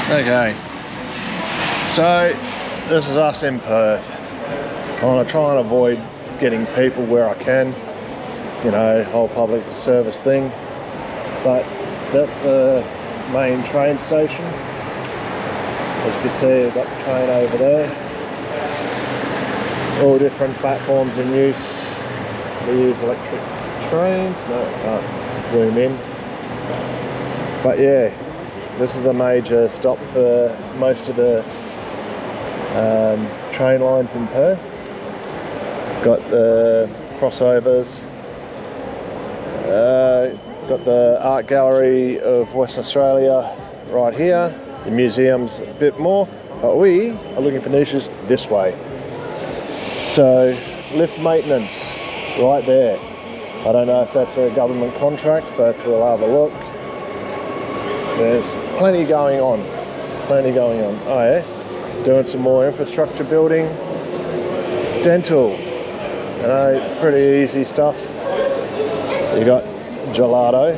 Okay, so this is us in Perth. I want to try and avoid getting people where I can, you know, whole public service thing. But that's the main train station. As you can see, I've got the train over there. All different platforms in use. We use electric trains. No, I can't zoom in. But yeah, this is the major stop for most of the train lines in Perth. Got the crossovers. Got the Art Gallery of Western Australia right here. The museum's a bit more, but we are looking for niches this way. So, lift maintenance right there. I don't know if that's a government contract, but we'll have a look. There's plenty going on. Oh yeah, doing some more infrastructure building. Dental, you know, pretty easy stuff. You got gelato,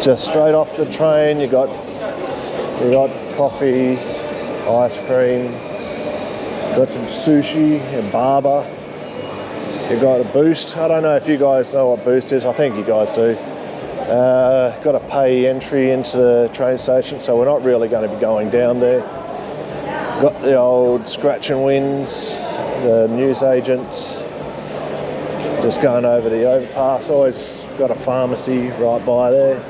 just straight off the train. You got coffee, ice cream. Got some sushi and baba. You got a Boost. I don't know if you guys know what Boost is. I think you guys do. Got to pay entry into the train station, so we're not really going to be going down there. Got the old scratch and wins, the news agents. Just going over the overpass. Always got a pharmacy right by there.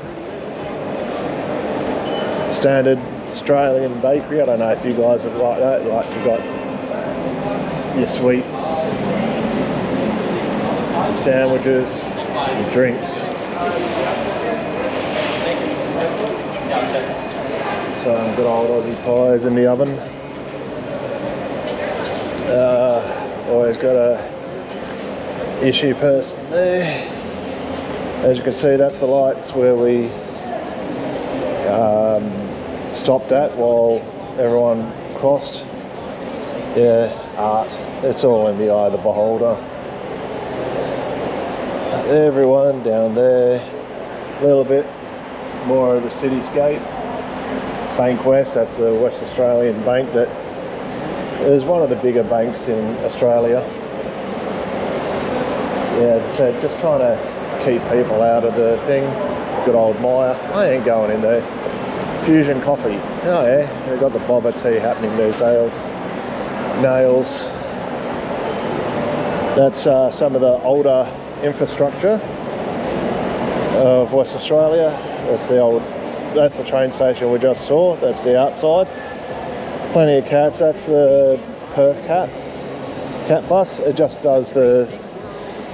Standard Australian bakery. I don't know if you guys have like that. Like you got your sweets, your sandwiches, your drinks. Some good old Aussie pies in the oven. Always got a issue person there. As you can see, that's the lights where we stopped at while everyone crossed. Yeah, art. It's all in the eye of the beholder. Everyone down there. A little bit more of the cityscape. Bank West, that's a West Australian bank that is one of the bigger banks in Australia. Yeah, as I said, just trying to keep people out of the thing. Good old Maya. I ain't going in there. Fusion coffee. Oh yeah, they've got the boba tea happening these days. Nails. That's some of the older infrastructure of West Australia. That's the train station we just saw. That's the outside. Plenty of cats. That's the Perth cat bus. It just does the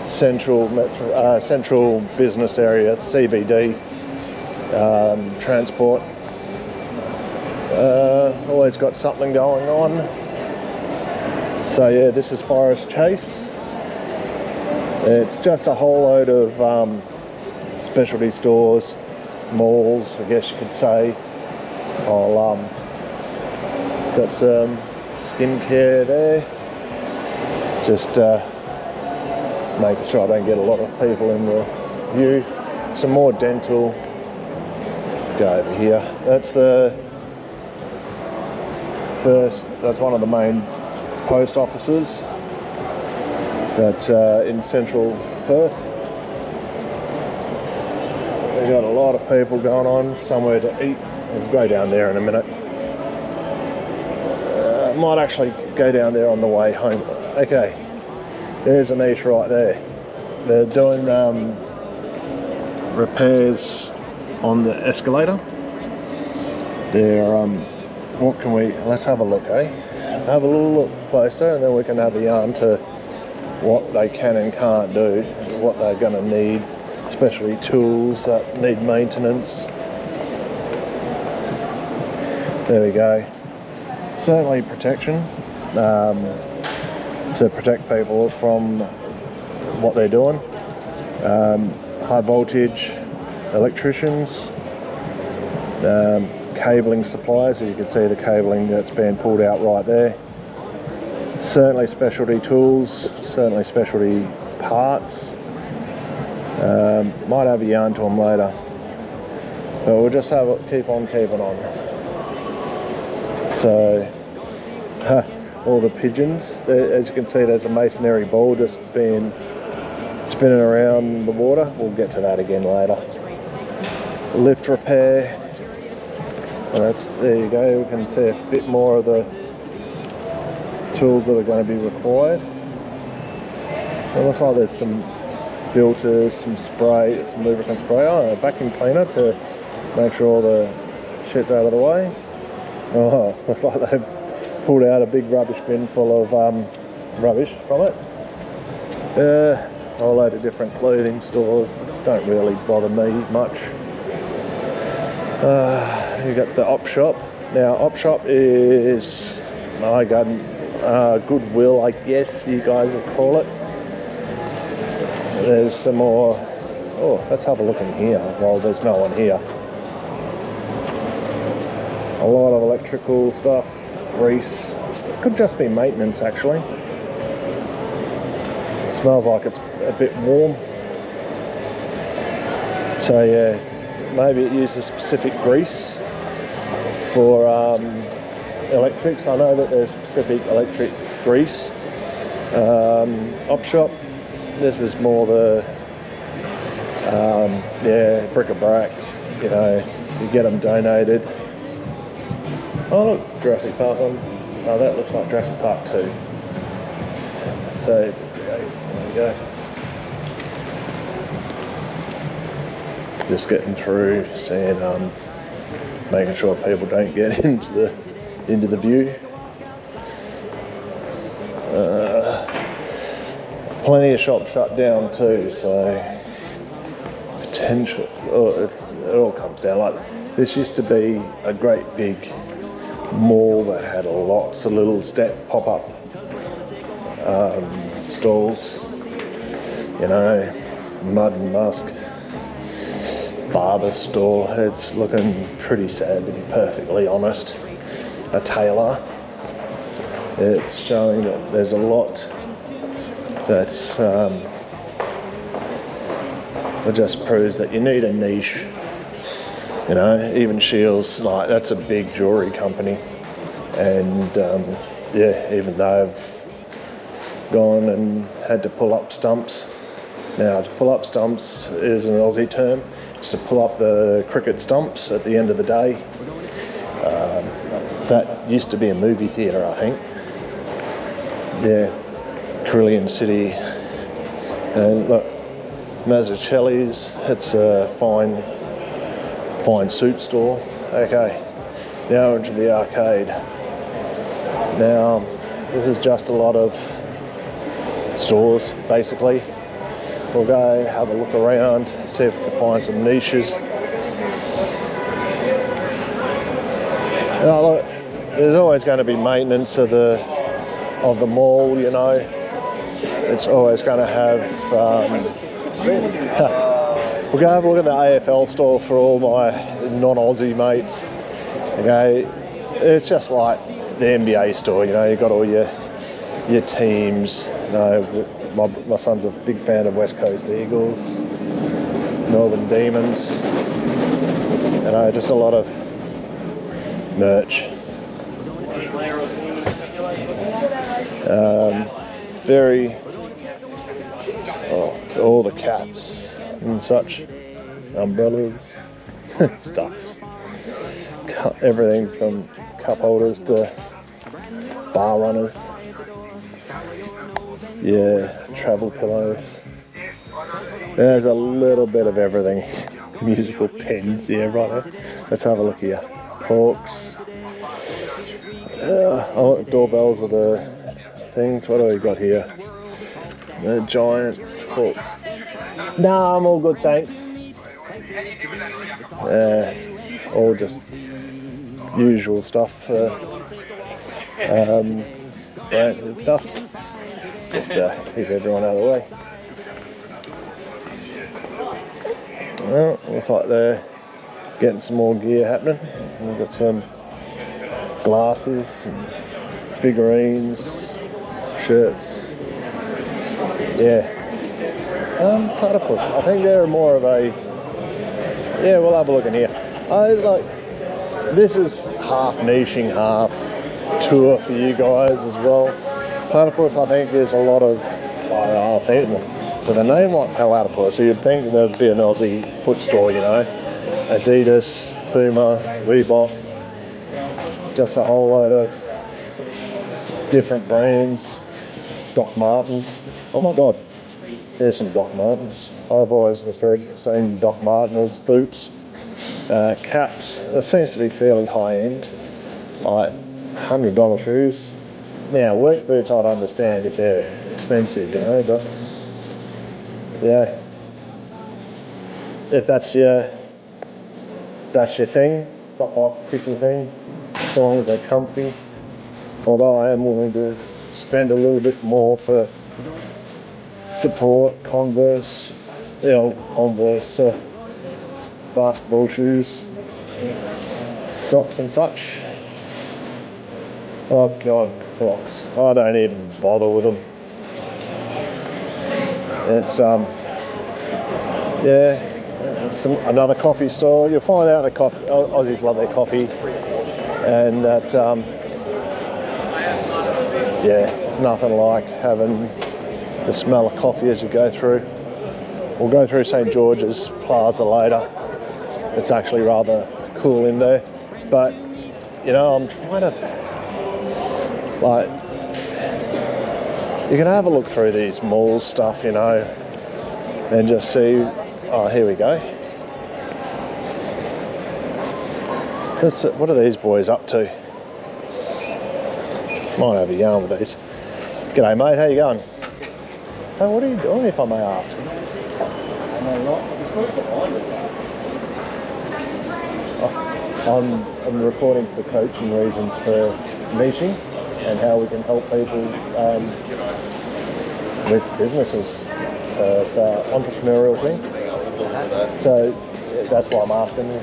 central business area, CBD transport. Always got something going on. So yeah, this is Forest Chase. It's just a whole load of specialty stores, malls, I guess you could say. Got some skincare there. Just making sure I don't get a lot of people in the view. Some more dental. Go over here. That's one of the main post offices that's in central Perth. We've got a lot of people going on, somewhere to eat. We'll go down there in a minute. Might actually go down there on the way home. Okay, there's a niche right there. They're doing repairs on the escalator. Let's have a look, Have a little look closer, and then we can have a yarn to what they can and can't do, what they're going to need, especially tools that need maintenance. There we go. Certainly protection, to protect people from what they're doing. High voltage electricians, cabling suppliers. As you can see, the cabling that's been pulled out right there. Certainly specialty tools, certainly specialty parts. Might have a yarn to them later, but we'll just keep on keeping on. So, all the pigeons. As you can see, there's a masonry ball just being spinning around the water. We'll get to that again later. Lift repair. And there you go. We can see a bit more of the tools that are going to be required. It looks like there's some filters, some spray, some lubricant spray. Oh, a vacuum cleaner to make sure all the shit's out of the way. Oh, looks like they've pulled out a big rubbish bin full of rubbish from it. A load of different clothing stores. Don't really bother me much. You got the op shop. Now, op shop is my gun. Goodwill, I guess you guys would call it. There's some more. Oh, let's have a look in here. Well, there's no one here. A lot of electrical stuff, grease. It could just be maintenance, actually. It smells like it's a bit warm. So yeah, maybe it uses specific grease for electrics. I know that there's specific electric grease. Op shop, this is more the bric-a-brac. You know, you get them donated. Oh look, Jurassic Park one. Oh, that looks like Jurassic Park 2. So there we go. Just getting through, seeing, making sure people don't get into the view. Plenty of shops shut down too, so potential. It all comes down like this. Used to be a great big mall that had lots of little pop-up stalls. You know, Mud and Musk barber store. It's looking pretty sad, to be perfectly honest. A tailor. It's showing that there's a lot that's it just proves that you need a niche. You know, even Shields, like that's a big jewellery company, and even they've gone and had to pull up stumps. Now, to pull up stumps is an Aussie term. It's to pull up the cricket stumps at the end of the day. That used to be a movie theatre, I think. Yeah, Carillion City. And look, Mazzucchelli's, it's a fine suit store. Okay, now into the arcade. Now, this is just a lot of stores, basically. We'll go have a look around, see if we can find some niches. Now, look, there's always going to be maintenance of the mall, you know. It's always going to have. We'll go have a look at the AFL store for all my non-Aussie mates. Okay, it's just like the NBA store, you know. You've got all your teams. You know, my son's a big fan of West Coast Eagles, Melbourne Demons. You know, just a lot of merch. All the caps and such, umbrellas, stuffs, everything from cup holders to bar runners. Yeah, travel pillows. There's a little bit of everything. Musical pens, yeah, right there. Let's have a look here. Corks. Doorbells are the things. What do we got here? The Giants, corks. Nah, I'm all good, thanks. All just usual stuff. Branded stuff. Just keep everyone out of the way. Well, looks like they're getting some more gear happening. We've got some glasses, and figurines, shirts. Yeah. Platypus. I think they're more of a. Yeah, we'll have a look in here. this is half niching, half tour for you guys as well. Platypus, I think there's a lot of, I think, with a name like Platypus, so you'd think there'd be an Aussie foot store, you know. Adidas, Puma, Reebok, just a whole load of different brands. Doc Martens. Oh my god, there's some Doc Martens. I've always seen Doc Martens boots. Caps. It seems to be fairly high end, like $100 shoes. Now, work boots I'd understand if they're expensive, you know, but yeah, if that's your thing, not my particular thing, as long as they're comfy. Although I am willing to spend a little bit more for support. Converse, Converse basketball shoes, socks and such. Oh god, Crocs. I don't even bother with them. It's it's another coffee store. You'll find out the Aussies love their coffee, and that it's nothing like having the smell of coffee as you go through. We'll go through St. George's Plaza later. It's actually rather cool in there, but you know, I'm trying to, like, you can have a look through these mall stuff, you know, and just see, oh, here we go. What are these boys up to? Might have a yarn with these. G'day mate, how you going? Hey, what are you doing, if I may ask? I'm recording for coaching reasons for niching and how we can help people with businesses. It's an entrepreneurial thing. So that's why I'm asking you,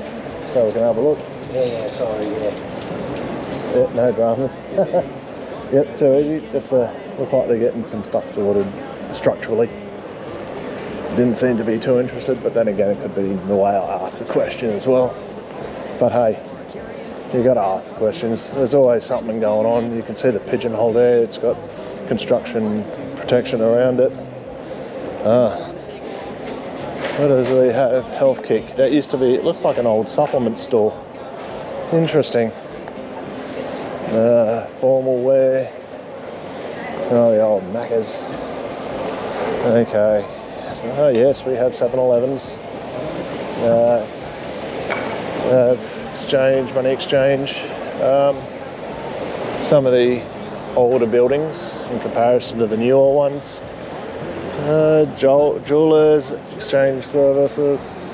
so we can have a look. Sorry. Yeah, no dramas. Yep, too easy. Just looks like they're getting some stuff sorted structurally. Didn't seem to be too interested, but then again, it could be the way I asked the question as well. But hey, you got to ask the questions. There's always something going on. You can see the pigeonhole there. It's got construction protection around it. What does we have? Health Kick. That used to be, it looks like an old supplement store. Interesting. Formal wear. Oh, the old Maccas. Okay. So, yes, we have 7-Elevens. Money exchange. Some of the older buildings in comparison to the newer ones. Jewelers, exchange services.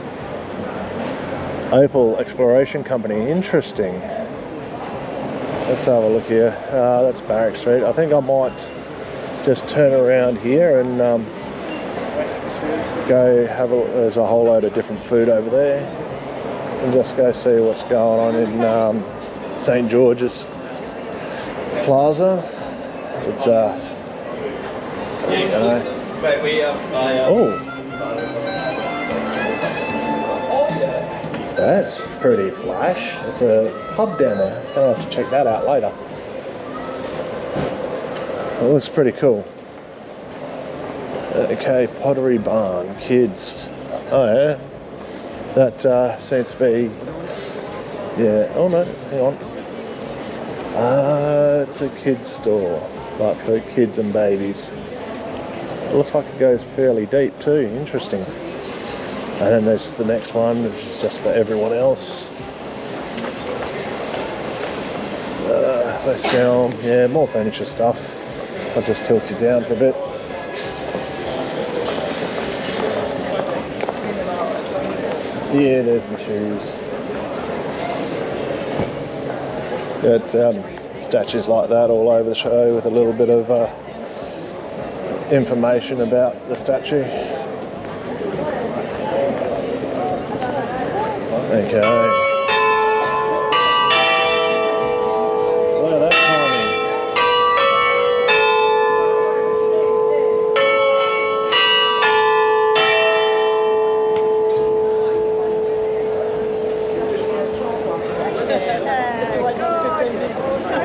Opal Exploration Company, interesting. Let's have a look here. That's Barrack Street. I think I might just turn around here and go have a look. There's a whole load of different food over there. And just go see what's going on in St. George's Plaza. It's that's pretty flash. It's a pub down there. I'll have to check that out later. It looks pretty cool. Okay, Pottery Barn, kids. Oh yeah. That seems to be, oh no, hang on. It's a kids store, like for kids and babies. It looks like it goes fairly deep too, interesting. And then there's the next one, which is just for everyone else. Let's go on, more furniture stuff. I'll just tilt you down for a bit. Yeah, there's my shoes. Got statues like that all over the show with a little bit of information about the statue. Okay. Look at that timing.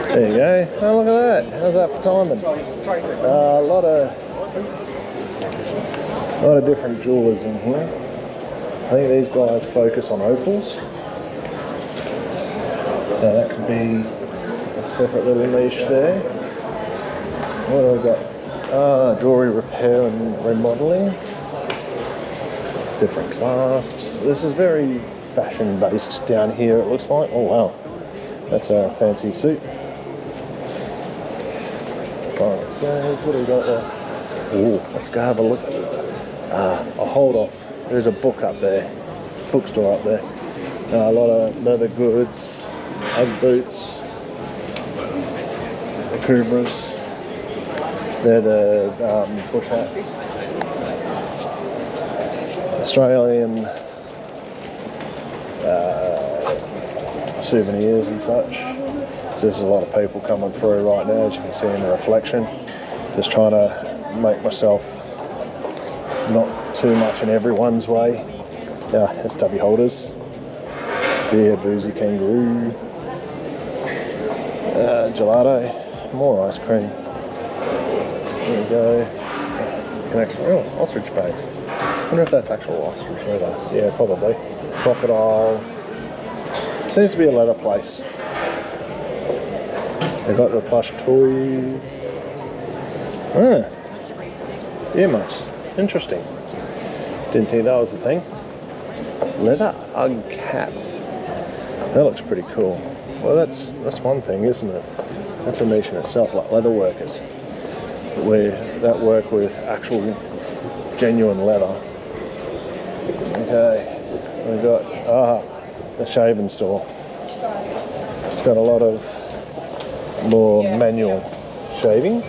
There you go. Oh, look at that. How's that for timing? A lot of different jewelers in here. I think these guys focus on opals. So that could be a separate little niche there. What have we got? Jewelry repair and remodeling. Different clasps. This is very fashion based down here, it looks like. Oh wow, that's a fancy suit. Okay, what do we got there? Oh, let's go have a look. I'll hold off. There's a book up there, bookstore up there. A lot of leather goods, Ugg boots, the Kubras. They're the bush hats. Australian souvenirs and such. There's a lot of people coming through right now, as you can see in the reflection. Just trying to make myself not too much in everyone's way. SW holders, beer, boozy, kangaroo, gelato, more ice cream. There we go. Connection. Oh, ostrich bags. I wonder if that's actual ostrich leather. Yeah, probably. Crocodile. Seems to be a leather place. They've got the plush toys. Earmuffs. Interesting. Didn't think that was a thing. Leather Ugg cap. That looks pretty cool. Well, that's one thing, isn't it? That's a niche in itself, like leather workers, that work with actual genuine leather. Okay, we've got the shaving store. It's got a lot of more manual shaving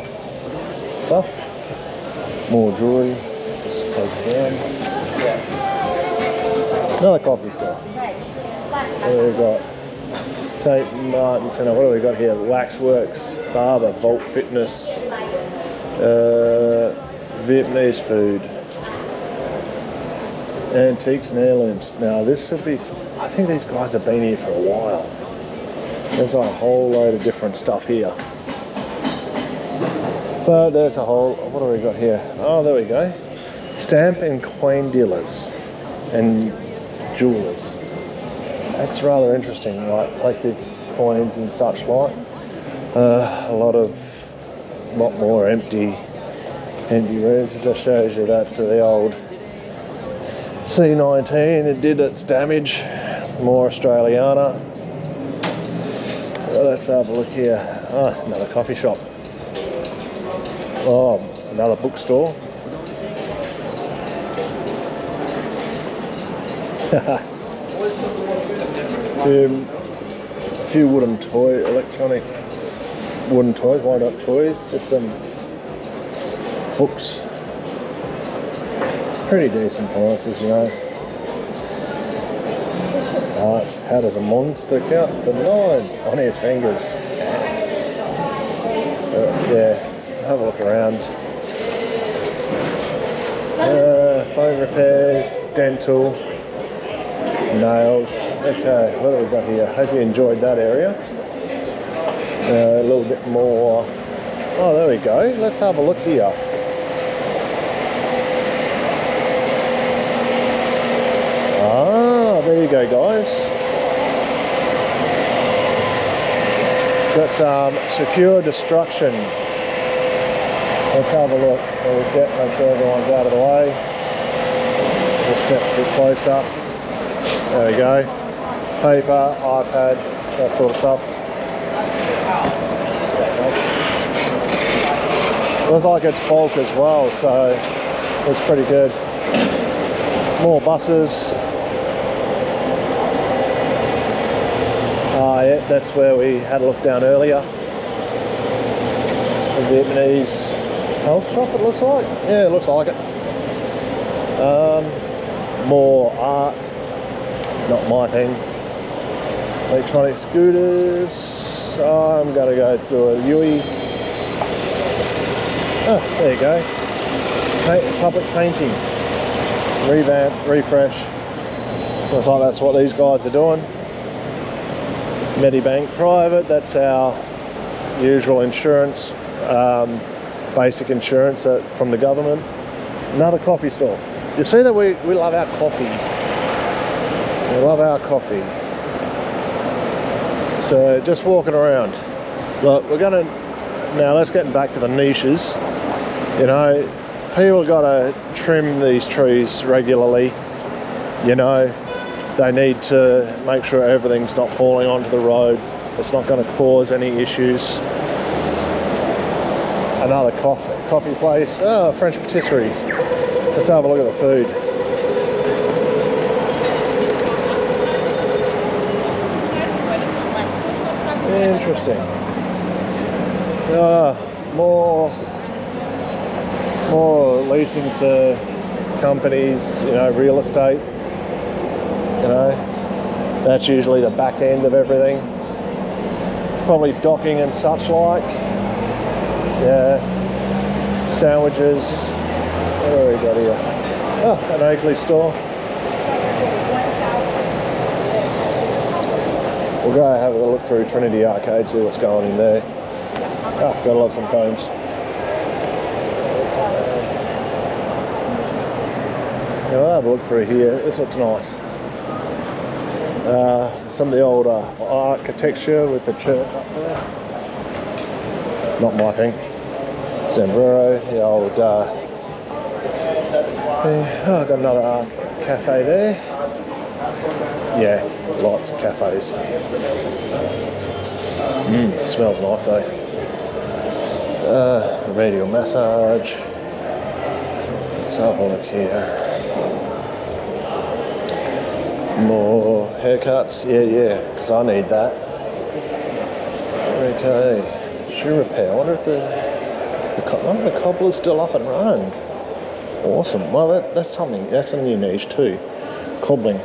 stuff. More jewelry. Just close it down. Another coffee store. There we've got St. Martin Centre. What do we got here? Waxworks, Barber, Vault Fitness, Vietnamese food, antiques and heirlooms. Now this would be, I think these guys have been here for a while. There's a whole load of different stuff here. But there's a whole, what do we got here? Oh, there we go. Stamp and coin dealers and jewelers. That's rather interesting, like collective coins and such like. A lot more empty rooms. It just shows you that the old C19, it did its damage. More Australiana. Let's have a look here. Another coffee shop. Oh, another bookstore. A few electronic wooden toys, wind up toys, just some books. Pretty decent prices, you know. How does a monster count to 9 on his fingers? Yeah, have a look around. Phone repairs, dental, nails. Okay, what have we got here? Hope you enjoyed that area. A little bit more. Oh, there we go. Let's have a look here. There you go, guys. Got some secure destruction. Let's have a look. Make sure everyone's out of the way. We'll step a bit closer. There we go. Paper, iPad, that sort of stuff. Looks like it's bulk as well, so looks pretty good. More buses. Yeah, that's where we had a look down earlier. The Vietnamese health shop, it looks like. Yeah, it looks like it. More art, not my thing. Electronic scooters. I'm gonna go do a Yui. There you go. Public painting. Revamp, refresh. Looks like that's what these guys are doing. Medibank Private, that's our usual insurance, basic insurance from the government. Another coffee store. You see that we love our coffee. We love our coffee. So just walking around. Look, now let's get back to the niches. You know, people got to trim these trees regularly. You know, they need to make sure everything's not falling onto the road. It's not going to cause any issues. Another coffee place. Oh, French patisserie. Let's have a look at the food. Interesting. More leasing to companies, you know, real estate. You know, that's usually the back end of everything. Probably docking and such like. Yeah. Sandwiches. What do we got here? Oh, an Oakley store. We'll go have a look through Trinity Arcade, see what's going in there. Oh, gotta love some combs. Yeah, I'll have a look through here. This looks nice. Some of the old architecture with the church up there. Not my thing. Zambrero, the old. I've got another cafe there. Yeah, lots of cafes. Smells nice though. Radial massage. Let's have a look here. More haircuts. Yeah, because I need that. Okay. Shoe repair. I wonder if the cobbler's still up and running. Awesome. Well, that's something. That's a new niche too. Cobbling.